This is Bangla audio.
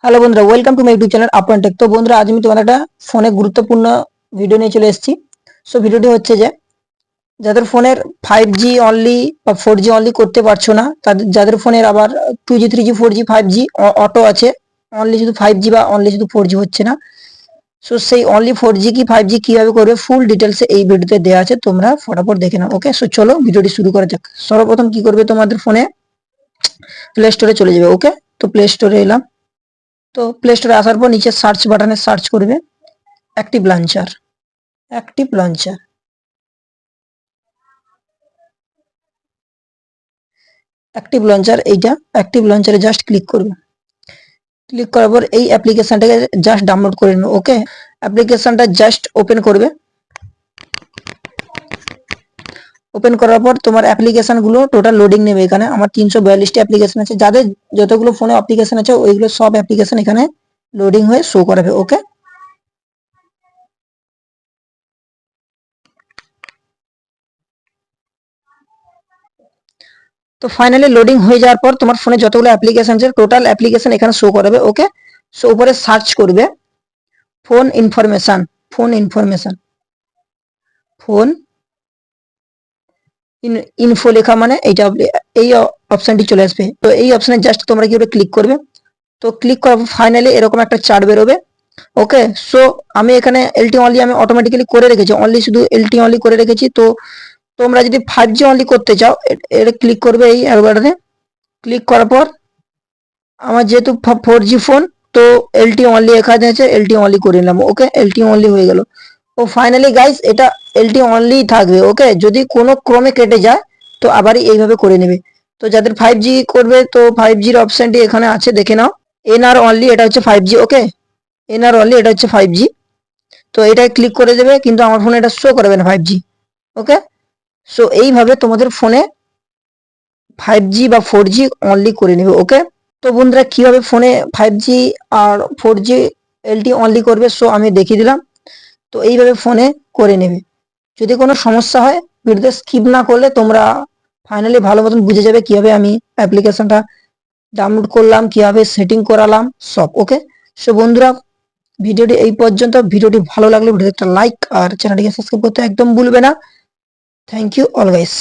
হ্যালো বন্ধুরা, welcome to my YouTube channel আপন টেক। তো বন্ধুরা, আজ আমি তোমাদের একটা ফোনে গুরুত্বপূর্ণ ভিডিও নিয়ে চলে এসেছি। সো ভিডিওটি হচ্ছে যে যাদের ফোনের 5G অনলি বা 4G অনলি করতে পারছো না, তাদের যাদের ফোনের আবার 2G 3G 4G 5G auto আছে, অনলি শুধু 5G বা অনলি শুধু 4G হচ্ছে না। সো সেই অনলি 4G কি 5G কিভাবে করবে ফুল ডিটেলসে এই ভিডিওতে দেওয়া আছে, তোমরা ফটাফট দেখে নাও। ওকে, সো চলো ভিডিওটি শুরু করা যাক। সর্বপ্রথম কি করবে, তোমাদের ফোনে প্লে স্টোরে চলে যাবে। ওকে, তো প্লে স্টোরে এলাম। তো প্লে স্টোরে আসার পর নিচে সার্চ বাটনে সার্চ করবে active launcher. Active launcher active launcher এইটা অ্যাক্টিভ লঞ্চারে জাস্ট ক্লিক করবে। ক্লিক করার পর এই অ্যাপ্লিকেশনটাকে জাস্ট ডাউনলোড করে নেবে। ওকে, অ্যাপ্লিকেশনটা জাস্ট ওপেন করবে। ওপেন করার পর তোমার অ্যাপ্লিকেশন গুলো টোটাল লোডিং নেবে। এখানে আমার 342টি অ্যাপ্লিকেশন আছে, যাদের যতগুলো ফোনে অ্যাপ্লিকেশন আছে ওইগুলো সব অ্যাপ্লিকেশন এখানে লোডিং হয়ে শো করাবে। ওকে, তো ফাইনালি লোডিং হয়ে যাওয়ার পর তোমার ফোনে যতগুলো অ্যাপ্লিকেশন আছে টোটাল অ্যাপ্লিকেশন এখানে শো করাবে। ওকে, সো উপরে সার্চ করবে phone information. Phone information phone info লেখা মানে এইটা, এই অপশনটি চলে আসবে। তো এই অপশনে জাস্ট তোমরা কি ক্লিক করবে। তো ক্লিক করার ফাইনালি এরকম একটা চার্ট বেরোবে। ওকে, সো আমি এখানে এলটি অনলি আমি অটোমেটিক্যালি করে রেখেছি, অনলি শুধু এলটি অনলি করে রেখেছি। তো তোমরা যদি 5G অনলি করতে চাও এটা ক্লিক করবে এই অ্যারো বাটনে। ক্লিক করার পর আমার যেহেতু 4G ফোন, তো এলটি অনলি এখানে আছে, এলটি অনলি করে নিলাম। ওকে, এলটি অনলি হয়ে গেল। ও ফাইনালি গাইস, এটা এলটি অনলি থাকবে। ওকে, যদি কোনো ক্রমে কেটে যায় তো আবারই এইভাবে করে নেবে। তো যাদের 5G করবে তো 5Gর অপশনটি এখানে আছে, দেখে নাও। এনআর অনলি এটা হচ্ছে 5G। ওকে, এনআর অনলি এটা হচ্ছে 5G। তো এটা ক্লিক করে দেবে, কিন্তু আমার ফোনে এটা শো করবে না 5G। ওকে, সো এইভাবে তোমাদের ফোনে 5G বা 4G অনলি করে নেবে। ওকে, তো বন্ধুরা, কিভাবে ফোনে 5G আর 4G এলটি অনলি করবে সো আমি দেখিয়ে দিলাম। তো এইভাবে ফোনে করে নেবে। যদি কোনো সমস্যা হয় ভিডিওতে স্কিপ না করলে তোমরা ফাইনালি ভালো মতন বুঝে যাবে কিভাবে আমি অ্যাপ্লিকেশনটা ডাউনলোড করলাম, কিভাবে সেটিং করালাম সব। ওকে, সো বন্ধুরা, ভিডিওটি এই পর্যন্ত। ভিডিওটি ভালো লাগলে ভিডিওতে একটা লাইক আর চ্যানেলটিকে সাবস্ক্রাইব করতে একদম ভুলবে না। Thank you all guys.